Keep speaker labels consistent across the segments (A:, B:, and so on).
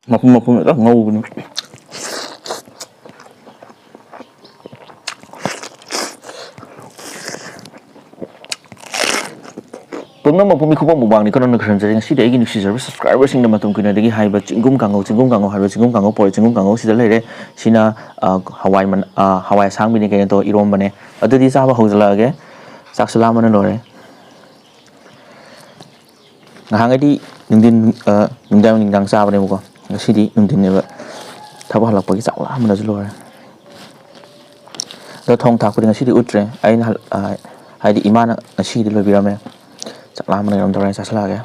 A: ꯃꯄꯨꯝ ꯂꯣꯏ ꯉꯧꯕꯅꯤ ꯄꯨꯝꯅꯃꯛꯄꯨ ꯃꯤꯈꯨꯕ ꯃꯨꯛꯕꯥꯡꯅꯤ ꯀꯔꯝꯅ ꯈꯟꯖꯔꯤ ꯉꯁꯤꯗꯤ ꯑꯩꯒꯤ ꯅꯨꯡꯁꯤꯖꯔꯕ ꯁꯕꯁꯀ꯭ꯔꯥꯏꯕꯔꯁꯤꯡꯅ ꯃꯇꯝ ꯀꯨꯏꯅꯗꯒꯤ ꯍꯥꯏꯕ ꯆꯤꯡꯒꯨꯝ ꯀꯥꯡꯉꯧ ꯍꯥꯏꯕ ꯆꯤꯡꯒꯨꯝ ꯀꯥꯡꯉꯧ ꯄꯣꯔꯦ ꯆꯤꯡꯒꯨꯝ ꯀꯥꯡꯉꯧꯁꯤꯗ ꯂꯩꯔꯦ ꯁꯤꯅ ꯍꯋꯥꯏ ꯑꯁꯥꯡꯕꯤꯅꯤ ꯀꯩꯅꯣ ꯇꯧ ꯏꯔꯣꯝꯕꯅꯦ ꯑꯗꯨꯗꯤ ꯆꯥꯕ ꯍꯧꯖꯤꯜꯂꯛꯑꯒꯦ ꯆꯥꯛꯁꯨ ꯂꯥꯝꯕꯅ ꯂꯣꯏꯔꯦ ꯉꯍꯥꯟꯒꯩꯗꯤ ꯅꯨꯡꯗꯥꯡ ꯆꯥꯕꯅꯦꯕꯀꯣ ꯉꯁꯤꯗꯤ ꯅꯨꯡꯊꯤꯟꯅꯦꯕ ꯊꯕꯛ ꯍꯜꯂꯛꯄꯒꯤ ꯆꯥꯛ ꯂꯥꯝꯕꯅꯁꯨ ꯂꯣꯏꯔꯦ ꯑꯗꯣ ꯊꯣꯡ ꯊꯥꯛꯄꯗꯤ ꯉꯁꯤꯗꯤ ꯎꯠꯇ꯭ꯔꯦ ꯑꯩꯅ ꯍꯥꯏꯗꯤ ꯏꯃꯥꯅ ꯉꯁꯤꯒꯤꯗꯤ ꯂꯣꯏꯕꯤꯔꯝꯃꯦ ꯆꯥꯛ ꯂꯥꯝꯕꯅ ꯀꯩꯅꯣꯝ ꯇꯧꯔꯦ ꯆꯥꯁꯤꯜꯂꯛꯑꯒꯦ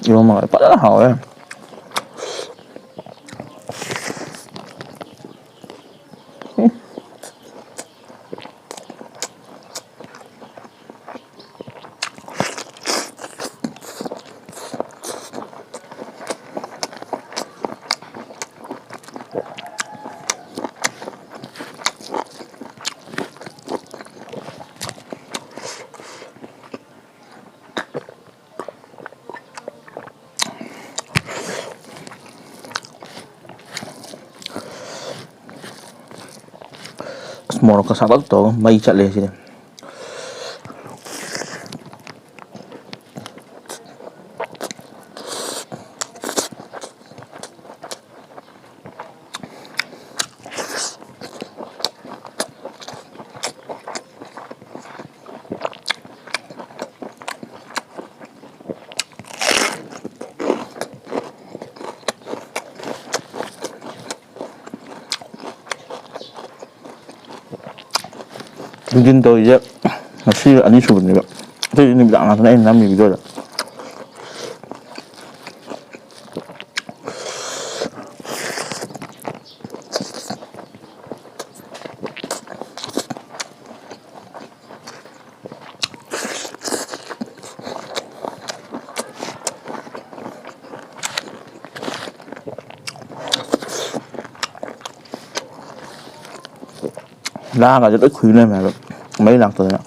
A: 이러면 빠르게 하네. 모로코 사박도 많이 잘래지네. 둥진도 이제 시 아니 수분이가 저희 님들 안 하는 애는 남이 비교다. 나가지고 구이네 말로 mấy lần rồi đó.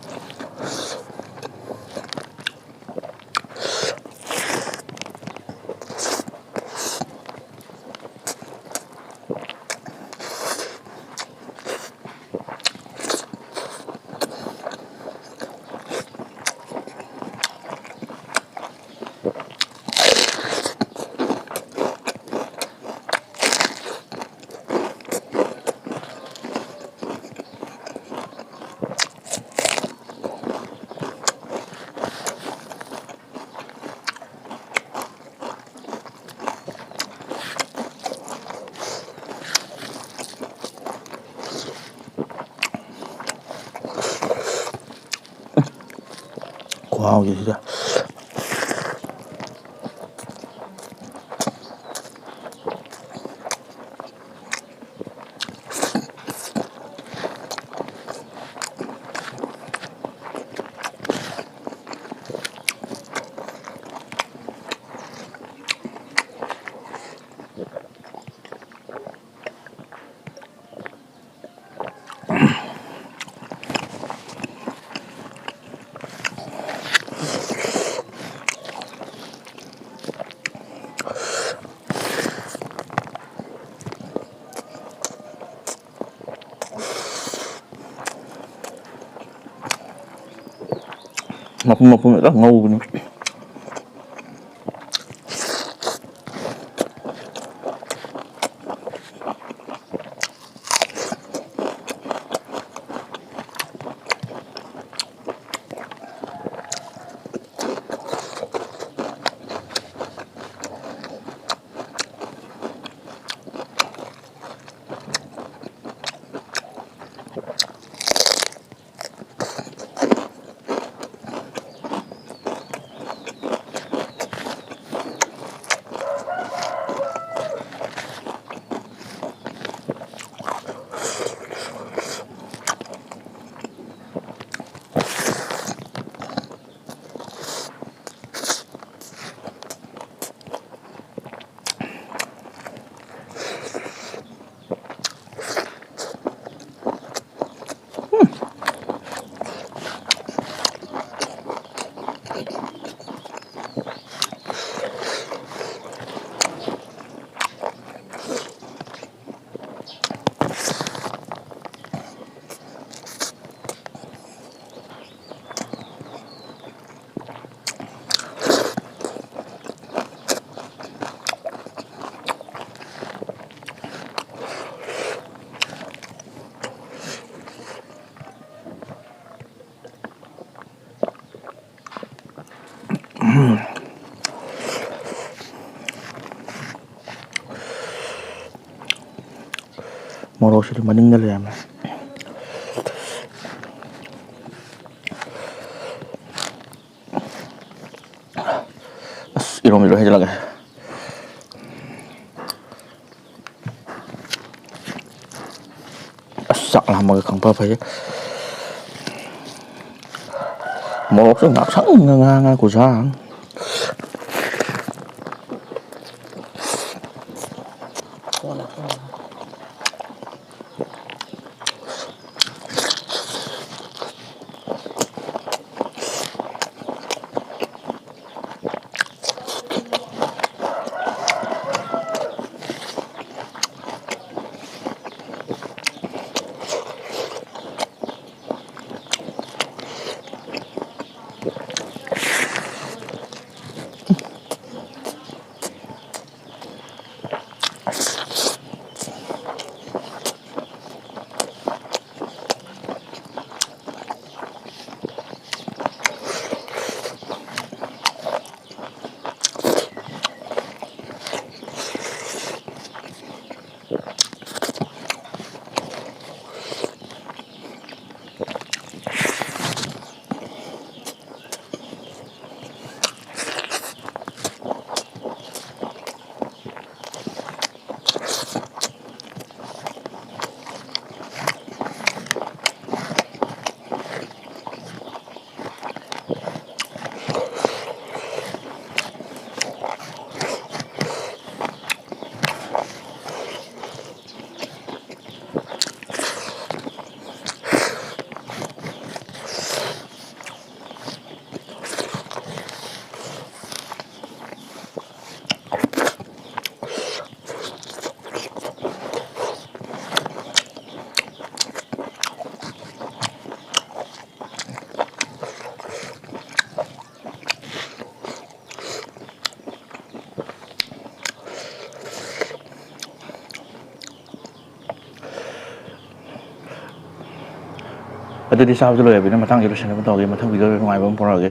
A: 와우 진짜. mập rất ngu nữa. ꯃꯣꯔꯣꯛꯁꯤꯗꯤ ꯃꯅꯤꯡꯗ ꯂꯩꯔꯝꯃꯦ ꯑꯁ ꯏꯔꯣꯝꯕꯤꯗꯣ ꯍꯩꯖꯤꯜꯂꯒꯦ ꯑꯁ ꯆꯥꯛ ꯂꯥꯝꯃꯒ ꯈꯪꯐ ꯐꯩꯌꯦ ꯃꯣꯔꯣꯛꯁꯨ ꯉꯥꯛꯁꯪꯒ ꯉꯥꯡꯉ ꯈꯨꯁꯥ ꯑꯗꯨꯗꯤ ꯆꯥꯕꯁꯨ ꯂꯣꯏꯔꯕꯅꯤꯅ ꯃꯊꯪꯒꯤ ꯂꯣꯏꯁꯤꯟꯅꯕ ꯇꯧꯒꯦ ꯃꯊꯪ ꯚꯤꯗꯤꯑꯣꯗ ꯅꯨꯡꯉꯥꯏꯕ ꯑꯃ ꯄꯨꯔꯛꯑꯒꯦ